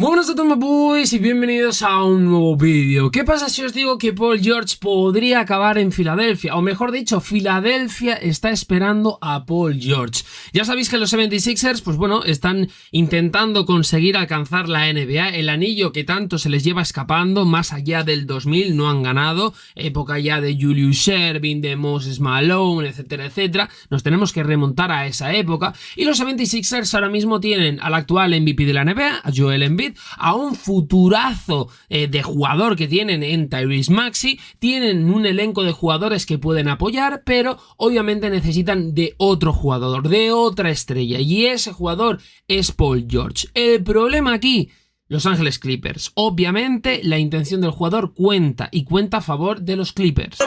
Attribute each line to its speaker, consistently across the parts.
Speaker 1: Muy buenas a todos, boys, y bienvenidos a un nuevo vídeo. ¿Qué pasa si os digo que Paul George podría acabar en Filadelfia? O mejor dicho, Filadelfia está esperando a Paul George. Ya sabéis que los 76ers, pues bueno, están intentando conseguir alcanzar la NBA, el anillo que tanto se les lleva escapando, más allá del 2000, no han ganado, época ya de Julius Erving, de Moses Malone, etcétera, etcétera. Nos tenemos que remontar a esa época, y los 76ers ahora mismo tienen al actual MVP de la NBA, a Joel Embiid, a un futurazo de jugador que tienen en Tyrese Maxey, tienen un elenco de jugadores que pueden apoyar, pero obviamente necesitan de otro jugador, de otra estrella, y ese jugador es Paul George. El problema aquí, Los Ángeles Clippers. Obviamente la intención del jugador cuenta, y cuenta a favor de los Clippers.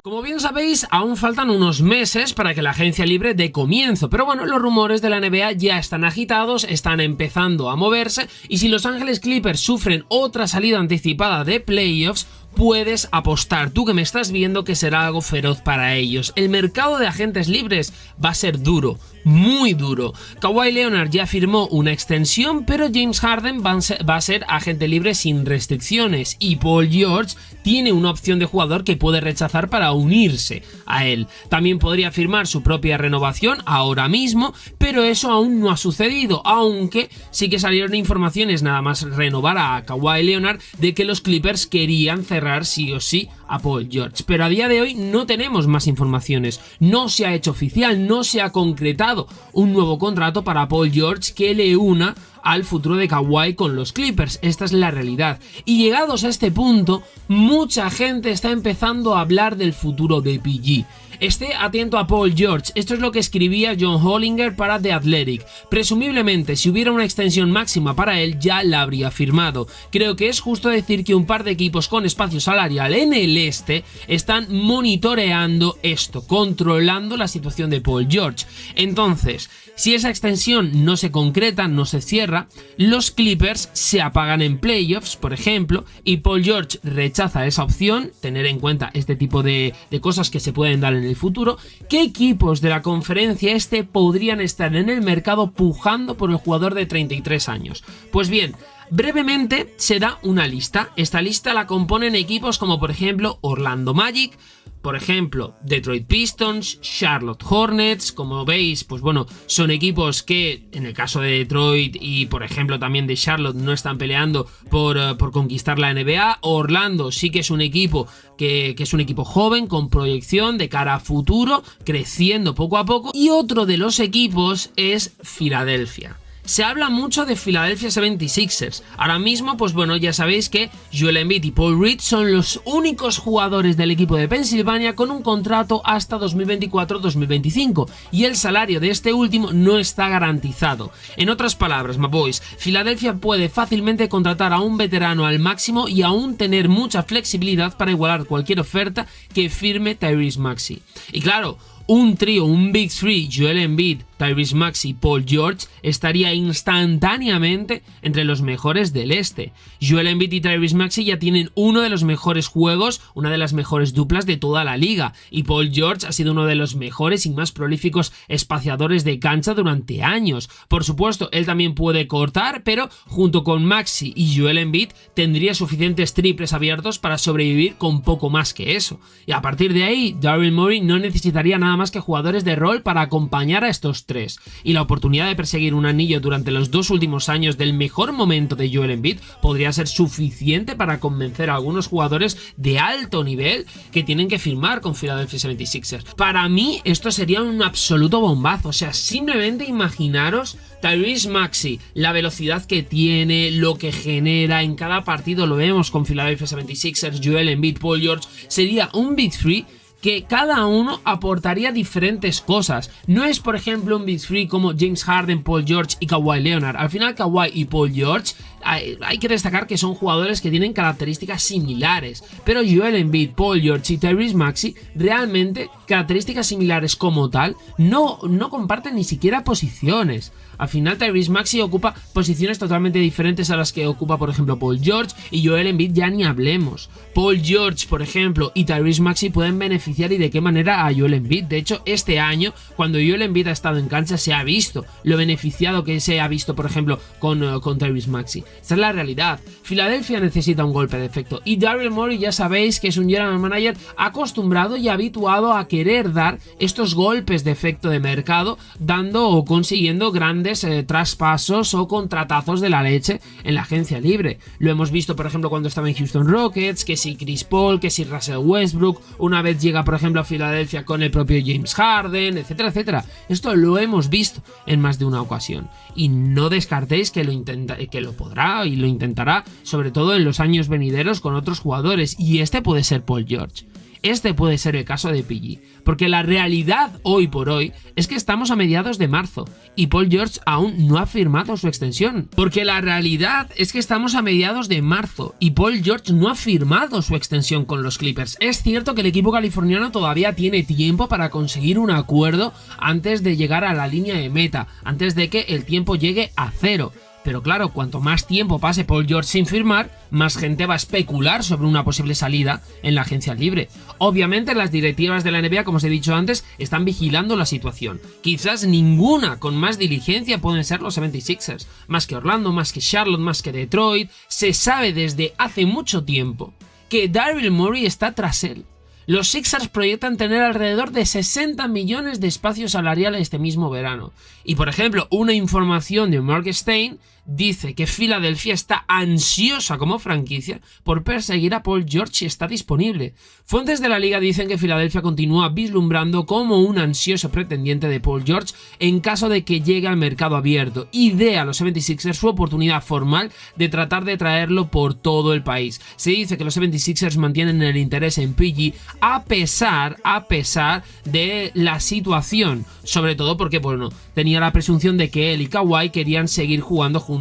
Speaker 1: Como bien sabéis, aún faltan unos meses para que la agencia libre dé comienzo, pero bueno, los rumores de la NBA ya están agitados, están empezando a moverse, y si Los Ángeles Clippers sufren otra salida anticipada de playoffs, puedes apostar, tú que me estás viendo, que será algo feroz para ellos. El mercado de agentes libres va a ser duro, muy duro. Kawhi Leonard ya firmó una extensión, pero James Harden va a ser agente libre sin restricciones, y Paul George tiene una opción de jugador que puede rechazar para unirse a él. También podría firmar su propia renovación ahora mismo, pero eso aún no ha sucedido, aunque sí que salieron informaciones nada más renovar a Kawhi Leonard de que los Clippers querían cerrar sí o sí a Paul George, pero a día de hoy no tenemos más informaciones, no se ha hecho oficial, no se ha concretado un nuevo contrato para Paul George que le una al futuro de Kawhi con los Clippers. Esta es la realidad, y llegados a este punto, mucha gente está empezando a hablar del futuro de PG. Esté atento a Paul George, esto es lo que escribía John Hollinger para The Athletic. Presumiblemente, si hubiera una extensión máxima para él, ya la habría firmado. Creo que es justo decir que un par de equipos con espacio salarial en el este están monitoreando esto, controlando la situación de Paul George. Entonces, si esa extensión no se concreta, no se cierra, los Clippers se apagan en playoffs, por ejemplo, y Paul George rechaza esa opción, tener en cuenta este tipo de cosas que se pueden dar en el futuro. ¿Qué equipos de la conferencia este podrían estar en el mercado pujando por el jugador de 33 años? Pues bien, brevemente se da una lista. Esta lista la componen equipos como por ejemplo Orlando Magic, por ejemplo Detroit Pistons, Charlotte Hornets. Como veis, pues bueno, son equipos que en el caso de Detroit y por ejemplo también de Charlotte no están peleando por conquistar la NBA. Orlando sí que es un equipo que es un equipo joven, con proyección de cara a futuro, creciendo poco a poco. Y otro de los equipos es Filadelfia. Se habla mucho de Philadelphia 76ers. Ahora mismo, pues bueno, ya sabéis que Joel Embiid y Paul Reed son los únicos jugadores del equipo de Pensilvania con un contrato hasta 2024-2025, y el salario de este último no está garantizado. En otras palabras, my boys, Filadelfia puede fácilmente contratar a un veterano al máximo y aún tener mucha flexibilidad para igualar cualquier oferta que firme Tyrese Maxey. Y claro, un trío, un Big Three, Joel Embiid, Tyrese Maxey y Paul George, estaría instantáneamente entre los mejores del este. Joel Embiid y Tyrese Maxey ya tienen uno de los mejores juegos, una de las mejores duplas de toda la liga, y Paul George ha sido uno de los mejores y más prolíficos espaciadores de cancha durante años. Por supuesto, él también puede cortar, pero junto con Maxey y Joel Embiid tendría suficientes triples abiertos para sobrevivir con poco más que eso. Y a partir de ahí, Daryl Morey no necesitaría nada más que jugadores de rol para acompañar a estos tres, y la oportunidad de perseguir un anillo durante los 2 últimos años del mejor momento de Joel Embiid podría ser suficiente para convencer a algunos jugadores de alto nivel que tienen que firmar con Philadelphia 76ers. Para mí esto sería un absoluto bombazo, o sea, simplemente imaginaros Tyrese Maxey, la velocidad que tiene, lo que genera en cada partido, lo vemos con Philadelphia 76ers, Joel Embiid, Paul George, sería un Big Three que cada uno aportaría diferentes cosas. No es, por ejemplo, un Big Three como James Harden, Paul George y Kawhi Leonard. Al final, Kawhi y Paul George hay que destacar que son jugadores que tienen características similares, pero Joel Embiid, Paul George y Tyrese Maxey realmente características similares como tal no comparten ni siquiera posiciones. Al final Tyrese Maxey ocupa posiciones totalmente diferentes a las que ocupa, por ejemplo, Paul George, y Joel Embiid ya ni hablemos. Paul George, por ejemplo, y Tyrese Maxey pueden beneficiar, y de qué manera, a Joel Embiid. De hecho, este año, cuando Joel Embiid ha estado en cancha, se ha visto lo beneficiado que se ha visto, por ejemplo, con Tyrese Maxey. Esta es la realidad. Filadelfia necesita un golpe de efecto, y Daryl Morey ya sabéis que es un general manager acostumbrado y habituado a querer dar estos golpes de efecto de mercado, dando o consiguiendo grandes traspasos o contratazos de la leche en la agencia libre. Lo hemos visto, por ejemplo, cuando estaba en Houston Rockets, que si Chris Paul, que si Russell Westbrook, una vez llega, por ejemplo, a Filadelfia con el propio James Harden, etcétera, etcétera. Esto lo hemos visto en más de una ocasión, y no descartéis que lo podrá y lo intentará, sobre todo en los años venideros con otros jugadores, y este puede ser Paul George. Este puede ser el caso de PG, porque la realidad hoy por hoy es que estamos a mediados de marzo y Paul George aún no ha firmado su extensión. Porque la realidad es que estamos a mediados de marzo y Paul George no ha firmado su extensión con los Clippers. Es cierto que el equipo californiano todavía tiene tiempo para conseguir un acuerdo antes de llegar a la línea de meta, antes de que el tiempo llegue a cero. Pero claro, cuanto más tiempo pase Paul George sin firmar, más gente va a especular sobre una posible salida en la agencia libre. Obviamente las directivas de la NBA, como os he dicho antes, están vigilando la situación. Quizás ninguna con más diligencia pueden ser los 76ers. Más que Orlando, más que Charlotte, más que Detroit. Se sabe desde hace mucho tiempo que Daryl Morey está tras él. Los Sixers proyectan tener alrededor de 60 millones de espacio salarial este mismo verano. Y por ejemplo, una información de Mark Stein dice que Filadelfia está ansiosa como franquicia por perseguir a Paul George si está disponible. Fuentes de la liga dicen que Filadelfia continúa vislumbrando como un ansioso pretendiente de Paul George en caso de que llegue al mercado abierto, y dé a los 76ers su oportunidad formal de tratar de traerlo por todo el país. Se dice que los 76ers mantienen el interés en PG a pesar de la situación, sobre todo porque, bueno, tenía la presunción de que él y Kawhi querían seguir jugando juntos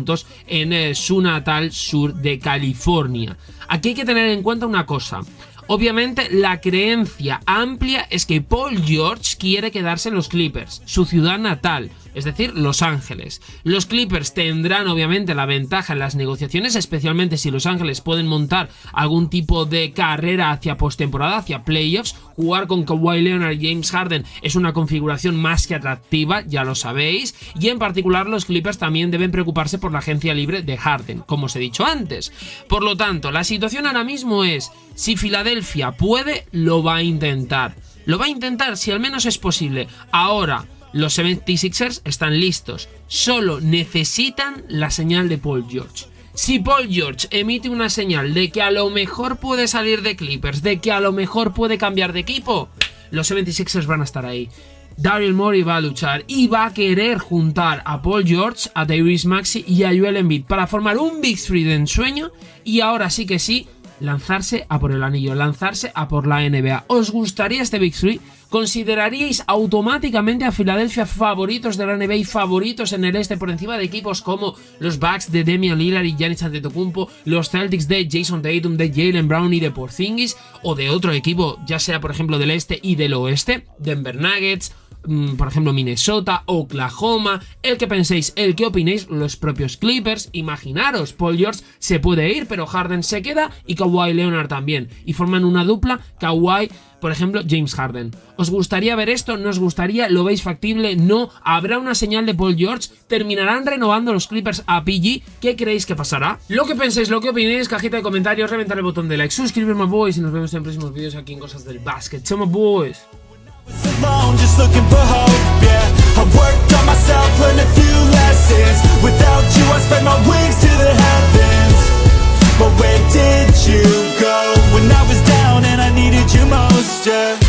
Speaker 1: en su natal sur de California. Aquí hay que tener en cuenta una cosa. Obviamente la creencia amplia es que Paul George quiere quedarse en los Clippers, su ciudad natal, es decir, Los Ángeles. Los Clippers tendrán obviamente la ventaja en las negociaciones, especialmente si Los Ángeles pueden montar algún tipo de carrera hacia postemporada, hacia playoffs. Jugar con Kawhi Leonard y James Harden es una configuración más que atractiva, ya lo sabéis, y en particular los Clippers también deben preocuparse por la agencia libre de Harden, como os he dicho antes. Por lo tanto, la situación ahora mismo es: si Filadelfia puede, lo va a intentar. Lo va a intentar si al menos es posible. Ahora, los 76ers están listos. Solo necesitan la señal de Paul George. Si Paul George emite una señal de que a lo mejor puede salir de Clippers, de que a lo mejor puede cambiar de equipo, los 76ers van a estar ahí. Daryl Morey va a luchar y va a querer juntar a Paul George, a Tyrese Maxey y a Joel Embiid para formar un Big Three de ensueño, y ahora sí que sí, lanzarse a por el anillo, lanzarse a por la NBA. ¿Os gustaría este Big Three? ¿Consideraríais automáticamente a Filadelfia favoritos de la NBA y favoritos en el este por encima de equipos como los Bucks de Damian Lillard y Giannis Antetokounmpo, los Celtics de Jason Tatum, de Jaylen Brown y de Porzingis, o de otro equipo, ya sea por ejemplo del este y del oeste, Denver Nuggets, por ejemplo Minnesota, Oklahoma, el que penséis, el que opinéis, los propios Clippers? Imaginaros, Paul George se puede ir, pero Harden se queda y Kawhi Leonard también, y forman una dupla, Kawhi, por ejemplo, James Harden. ¿Os gustaría ver esto? ¿No os gustaría? ¿Lo veis factible? ¿No? ¿Habrá una señal de Paul George? ¿Terminarán renovando los Clippers a PG? ¿Qué creéis que pasará? Lo que penséis, lo que opinéis, cajita de comentarios, reventar el botón de like, suscribirme, boys, y nos vemos en próximos vídeos aquí en Cosas del Básquet. Somos boys.
Speaker 2: Alone, just looking for hope, yeah. I worked on myself, learned a few lessons. Without you, I spread my wings to the heavens. But where did you go when I was down and I needed you most, yeah?